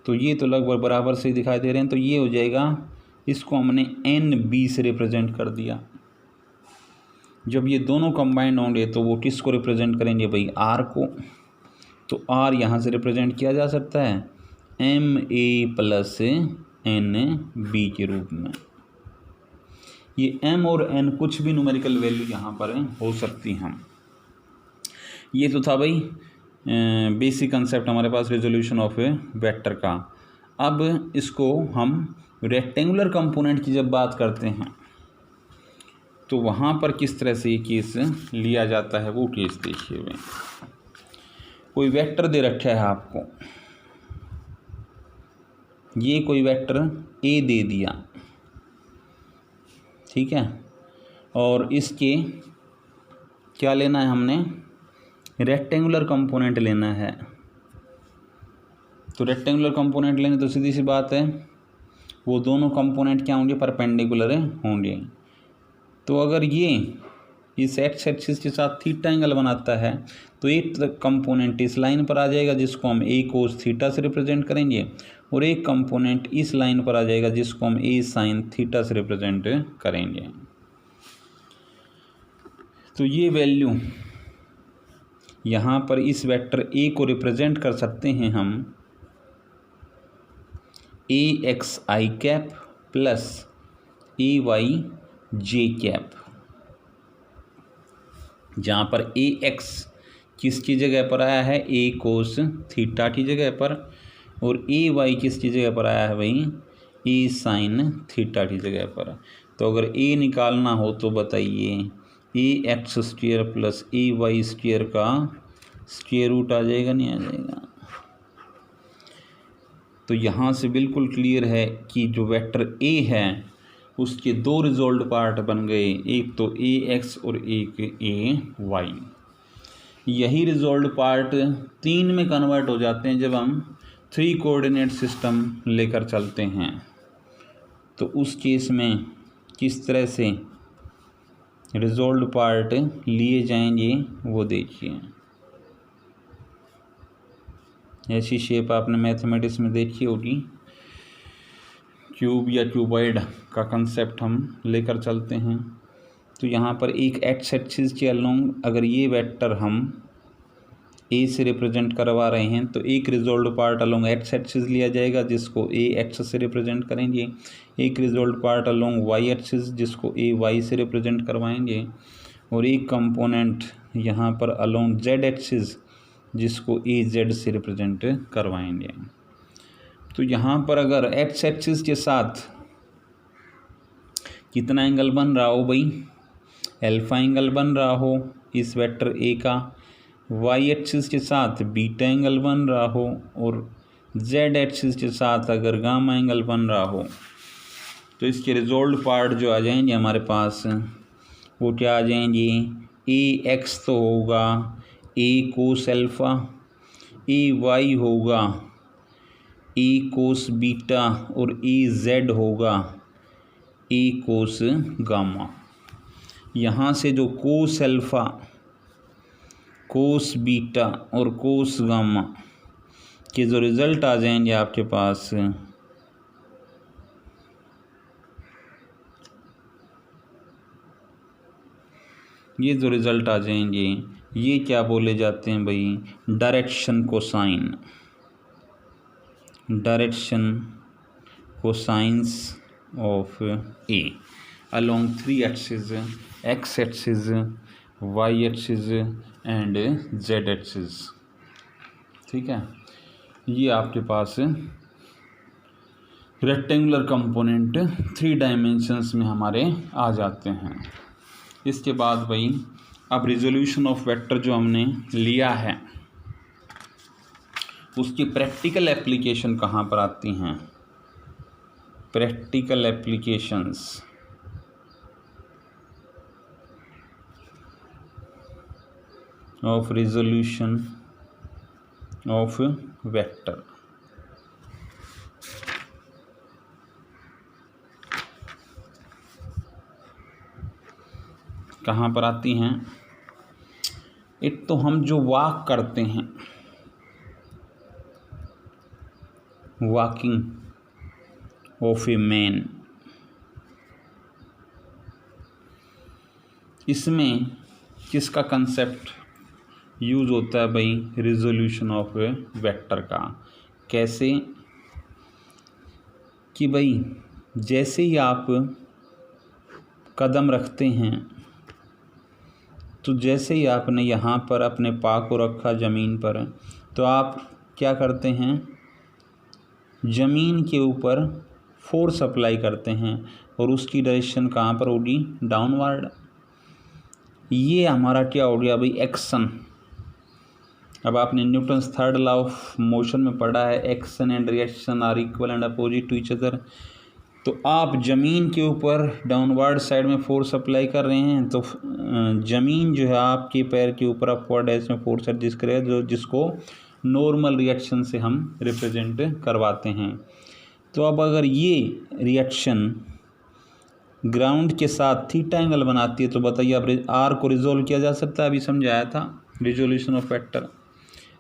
तो ये तो लगभग बराबर से दिखाई दे रहे हैं, तो ये हो जाएगा, इसको हमने एन बी से रिप्रेजेंट कर दिया। जब ये दोनों कंबाइंड होंगे तो वो किसको रिप्रेजेंट करेंगे भाई, आर को। तो आर यहाँ से रिप्रेजेंट किया जा सकता है M A plus N B के रूप में। ये एम और एन कुछ भी न्यूमेरिकल वैल्यू यहाँ पर हो सकती हैं। ये तो था भाई बेसिक कंसेप्ट हमारे पास रिजोल्यूशन ऑफ ए वेक्टर का। अब इसको हम रेक्टेंगुलर कंपोनेंट की जब बात करते हैं तो वहाँ पर किस तरह से ये केस लिया जाता है, वो केस देखिए भाई। कोई वेक्टर दे रखा है आपको, ये कोई वेक्टर ए दे दिया, ठीक है, और इसके क्या लेना है हमने, रेक्टेंगुलर कंपोनेंट लेना है। तो रेक्टेंगुलर कंपोनेंट लेंगे तो सीधी सी बात है वो दोनों कंपोनेंट क्या होंगे, परपेंडिकुलर होंगे। तो अगर ये इस एक्स एक्सिस के साथ थीटा एंगल बनाता है तो एक कंपोनेंट इस लाइन पर आ जाएगा जिसको हम ए कोस थीटा से रिप्रेजेंट करेंगे, और एक कंपोनेंट इस लाइन पर आ जाएगा जिसको हम ए साइन थीटा से रिप्रेजेंट करेंगे। तो ये वैल्यू यहाँ पर इस वेक्टर ए को रिप्रेजेंट कर सकते हैं हम ए एक्स आई कैप प्लस ए वाई जे कैप, जहाँ पर ए एक्स किसकी जगह पर आया है, ए कोस थीटा की जगह पर, और ए वाई किसकी जगह पर आया है भाई, ए साइन थीटा की जगह पर। तो अगर ए निकालना हो तो बताइए, ए एक्स स्क्वायर प्लस ए वाई स्क्वायर का स्क्वायर रूट आ जाएगा, नहीं आ जाएगा। तो यहाँ से बिल्कुल क्लियर है कि जो वेक्टर ए है उसके दो रिजॉल्व पार्ट बन गए, एक तो ए एक्स और एक ए वाई। यही रिजॉल्व पार्ट 3 में कन्वर्ट हो जाते हैं जब हम 3 कोऑर्डिनेट सिस्टम लेकर चलते हैं। तो उस केस में किस तरह से रिजॉल्व पार्ट लिए जाएंगे वो देखिए। ऐसी शेप आपने मैथमेटिक्स में देखी होगी, क्यूब या क्यूबॉइड का कंसेप्ट हम लेकर चलते हैं। तो यहाँ पर एक एक्स एक्सिस के अलोंग अगर ये वेक्टर हम ए से रिप्रेजेंट करवा रहे हैं तो एक resolve part along X axis लिया जाएगा जिसको ए एक्स से रिप्रेजेंट करेंगे, एक resolve part along Y axis जिसको ए वाई से रिप्रेजेंट करवाएंगे, और एक कंपोनेंट यहाँ पर अलोंग जेड एक्सिस जिसको ए जेड से रिप्रेजेंट करवाएंगे। तो यहाँ पर अगर एक्स एक्सिस के साथ कितना एंगल बन रहा हो भाई, अल्फा एंगल बन रहा हो इस वेक्टर ए का, वाई एक्सिस के साथ बीटा एंगल बन रहा हो, और जेड एक्सिस के साथ अगर गामा एंगल बन रहा हो, तो इसके रिजॉल्व पार्ट जो आ जाएंगे हमारे पास वो क्या आ जाएंगे, ए एक्स तो होगा ए कोस अल्फ़ा, ए वाई होगा ए कोस बीटा, और ए जेड होगा ए कोस गामा। यहाँ से जो कोस अल्फ़ा, कोस बीटा और कोस गामा के जो रिज़ल्ट आ जाएंगे आपके पास, ये जो रिज़ल्ट आ जाएंगे ये क्या बोले जाते हैं भाई, direction cosine, direction cosines of A along 3 axis, X axis, Y axis and Z axis. ठीक है, ये आपके पास रेक्टेंगुलर कंपोनेंट 3 डायमेंशंस में हमारे आ जाते हैं। इसके बाद भाई अब रिजोल्यूशन ऑफ वेक्टर जो हमने लिया है उसकी प्रैक्टिकल एप्लीकेशन कहाँ पर आती हैं, practical applications of resolution of vector. कहाँ पर आती हैं, एक तो हम जो वॉक करते हैं, वॉकिंग ऑफ ए मैन, इसमें किसका कंसेप्ट यूज़ होता है भाई, रिजोल्यूशन ऑफ वेक्टर का। कैसे कि भाई जैसे ही आप कदम रखते हैं तो जैसे ही आपने यहाँ पर अपने पाँव को रखा ज़मीन पर तो आप क्या करते हैं, ज़मीन के ऊपर फोर्स अप्लाई करते हैं और उसकी डायरेक्शन कहाँ पर होगी, डाउनवर्ड। ये हमारा क्या हो गया भाई, एक्शन। अब आपने Newton's third law of motion में पढ़ा है, action and reaction are equal and opposite to each other. तो आप ज़मीन के ऊपर डाउनवर्ड साइड में फोर्स अप्लाई कर रहे हैं तो ज़मीन जो है आपके पैर के ऊपर अपवर्ड डायरेक्शन में फोर्स एग्जिस्ट करेगा, जो जिसको नॉर्मल रिएक्शन से हम रिप्रेजेंट करवाते हैं। तो अब अगर ये रिएक्शन ग्राउंड के साथ थीटा एंगल बनाती है तो बताइए अब आर को रिजोल्व किया जा सकता है, अभी समझाया था resolution of vector.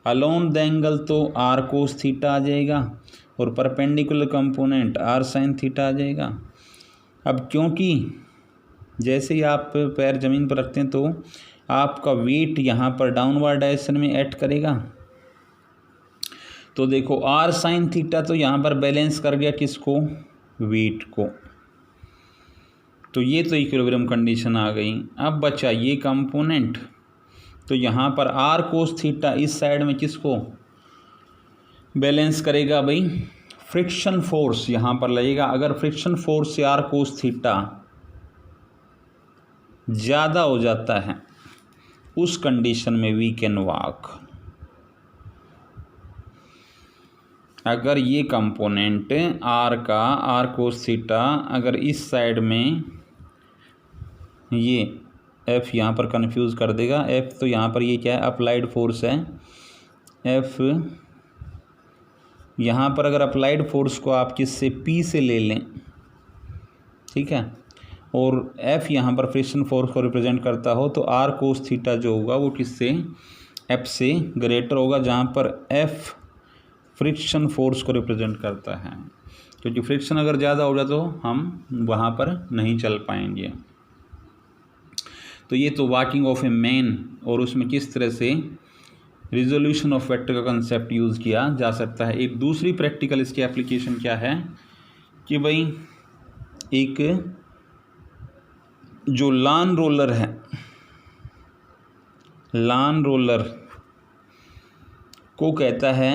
Along the angle तो आर कोस थीटा आ जाएगा और perpendicular component R sine theta आ जाएगा। अब क्योंकि जैसे ही आप पैर ज़मीन पर रखते हैं तो आपका वेट यहाँ पर डाउनवर्ड डायरेक्शन में एक्ट करेगा, तो देखो आर साइन थीटा तो यहाँ पर बैलेंस कर गया किसको, वेट को। तो ये तो इक्विलिब्रियम कंडीशन आ गई। अब बचा ये कंपोनेंट, तो यहाँ पर आर कोस थीटा इस साइड में किसको बैलेंस करेगा भाई, फ्रिक्शन फोर्स यहाँ पर लगेगा। अगर फ्रिक्शन फोर्स से आर कोस थीटा ज़्यादा हो जाता है उस कंडीशन में वी कैन वॉक। अगर ये कंपोनेंट आर का आर कोस थीटा अगर इस साइड में, ये एफ यहाँ पर कंफ्यूज कर देगा, एफ तो यहाँ पर ये क्या है, अप्लाइड फोर्स है। एफ यहाँ पर अगर अप्लाइड फोर्स को आप किससे पी से ले लें, ठीक है, और एफ यहाँ पर फ्रिक्शन फोर्स को रिप्रेजेंट करता हो, तो आर कोस थीटा जो होगा वो किससे, एफ से ग्रेटर होगा, जहाँ पर एफ फ्रिक्शन फोर्स को रिप्रेजेंट करता है। क्योंकि फ्रिक्शन अगर ज़्यादा हो जाए तो हम वहाँ पर नहीं चल पाएंगे। तो ये तो वॉकिंग ऑफ ए मैन, और उसमें किस तरह से रिजोल्यूशन ऑफ वेक्टर का कंसेप्ट यूज़ किया जा सकता है। एक दूसरी प्रैक्टिकल इसकी एप्लीकेशन क्या है कि भाई एक जो लान रोलर है, लान रोलर को कहता है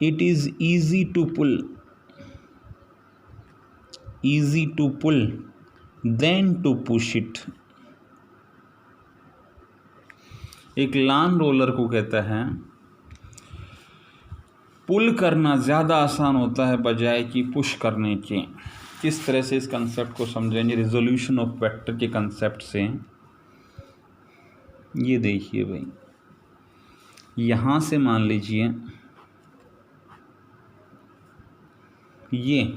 it is easy to pull than to push it. एक लान रोलर को कहता है पुल करना ज़्यादा आसान होता है बजाय कि पुश करने के। किस तरह से इस कंसेप्ट को समझेंगे रिजोल्यूशन ऑफ वेक्टर के कंसेप्ट से। ये देखिए भाई, यहाँ से मान लीजिए ये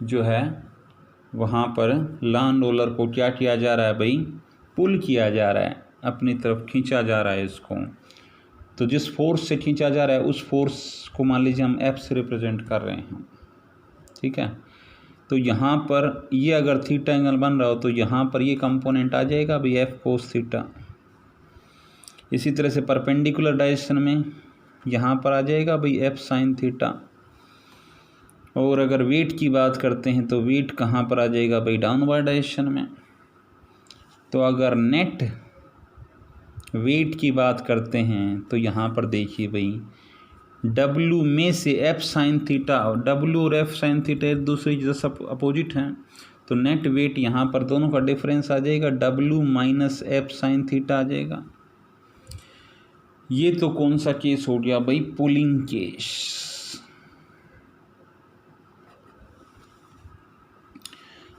जो है वहाँ पर लान रोलर को क्या किया जा रहा है भाई, पुल किया जा रहा है, अपनी तरफ खींचा जा रहा है इसको। तो जिस फोर्स से खींचा जा रहा है उस फोर्स को मान लीजिए हम एफ से रिप्रेजेंट कर रहे हैं, ठीक है। तो यहाँ पर ये अगर थीटा एंगल बन रहा हो तो यहाँ पर ये कंपोनेंट आ जाएगा भाई एफ कोस थीटा। इसी तरह से परपेंडिकुलर डायरेक्शन में यहाँ पर आ जाएगा भाई एफ साइन थीटा। और अगर वेट की बात करते हैं तो वेट कहाँ पर आ जाएगा भाई, डाउनवर्ड डायरेक्शन में। तो अगर नेट वेट की बात करते हैं तो यहाँ पर देखिए भाई W में से एफ साइन थीटा, और W और एफ साइन थीटा एक दूसरे की सब अपोजिट हैं, तो नेट वेट यहाँ पर दोनों का डिफरेंस आ जाएगा W minus F sine theta आ जाएगा। ये तो कौन सा केस हो गया भाई, पुलिंग केस।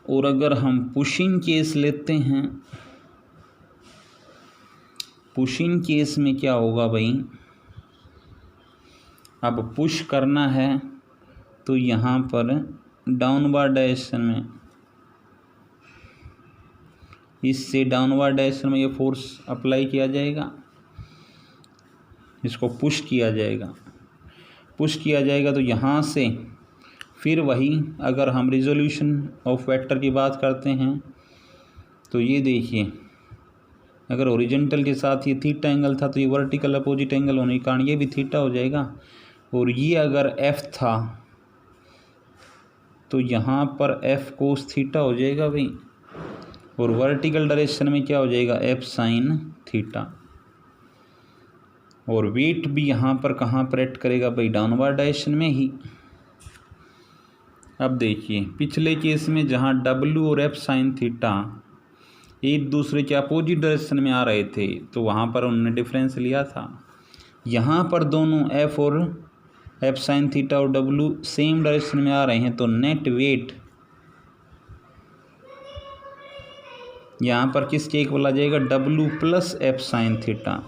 और अगर हम पुशिंग केस लेते हैं, पुशिंग केस में क्या होगा भाई, अब पुश करना है तो यहाँ पर डाउनवर्ड डायरेक्शन में, इससे डाउनवर्ड डायरेक्शन में ये फोर्स अप्लाई किया जाएगा, इसको पुश किया जाएगा। पुश किया जाएगा तो यहाँ से फिर वही, अगर हम रिजोल्यूशन ऑफ वेक्टर की बात करते हैं तो ये देखिए, अगर ओरिजेंटल के साथ ये थीटा एंगल था तो ये वर्टिकल अपोजिट एंगल होने के कारण ये भी थीटा हो जाएगा। और ये अगर एफ था तो यहाँ पर एफ कोस थीटा हो जाएगा भाई, और वर्टिकल डायरेक्शन में क्या हो जाएगा, एफ साइन थीटा। और वेट भी यहाँ पर कहाँ पर एक्ट करेगा भाई, डाउनवर्ड डायरेक्शन में ही। अब देखिए पिछले केस में जहाँ W और एफ साइन थीटा एक दूसरे के अपोजिट डायरेक्शन में आ रहे थे तो वहाँ पर उन्होंने डिफरेंस लिया था। यहाँ पर दोनों एफ और एफ साइन थीटा और W सेम डायरेक्शन में आ रहे हैं, तो नेट वेट यहाँ पर किसके इक्वल आ जाएगा, W plus F sine theta.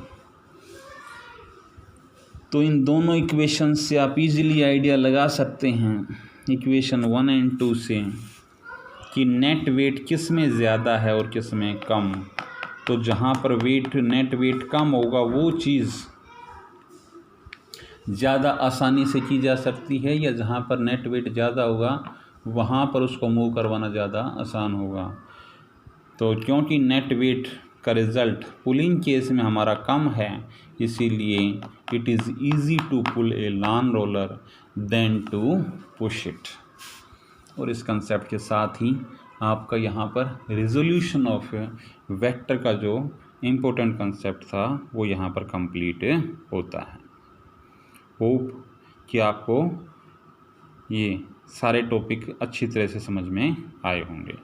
तो इन दोनों इक्वेशन से आप इजीली आइडिया लगा सकते हैं, इक्वेशन 1 एंड 2 से, कि नेट वेट किस में ज़्यादा है और किस में कम। तो जहाँ पर नेट वेट कम होगा वो चीज़ ज़्यादा आसानी से की जा सकती है, या जहाँ पर नेट वेट ज़्यादा होगा वहाँ पर उसको मूव करवाना ज़्यादा आसान होगा। तो क्योंकि नेट वेट का रिज़ल्ट पुलिंग केस में हमारा कम है, इसीलिए it is easy to pull a lawn roller than to push it. और इस कंसेप्ट के साथ ही आपका यहाँ पर रिजोल्यूशन ऑफ वेक्टर का जो इम्पोर्टेंट कंसेप्ट था वो यहाँ पर कंप्लीट होता है। होप कि आपको ये सारे टॉपिक अच्छी तरह से समझ में आए होंगे।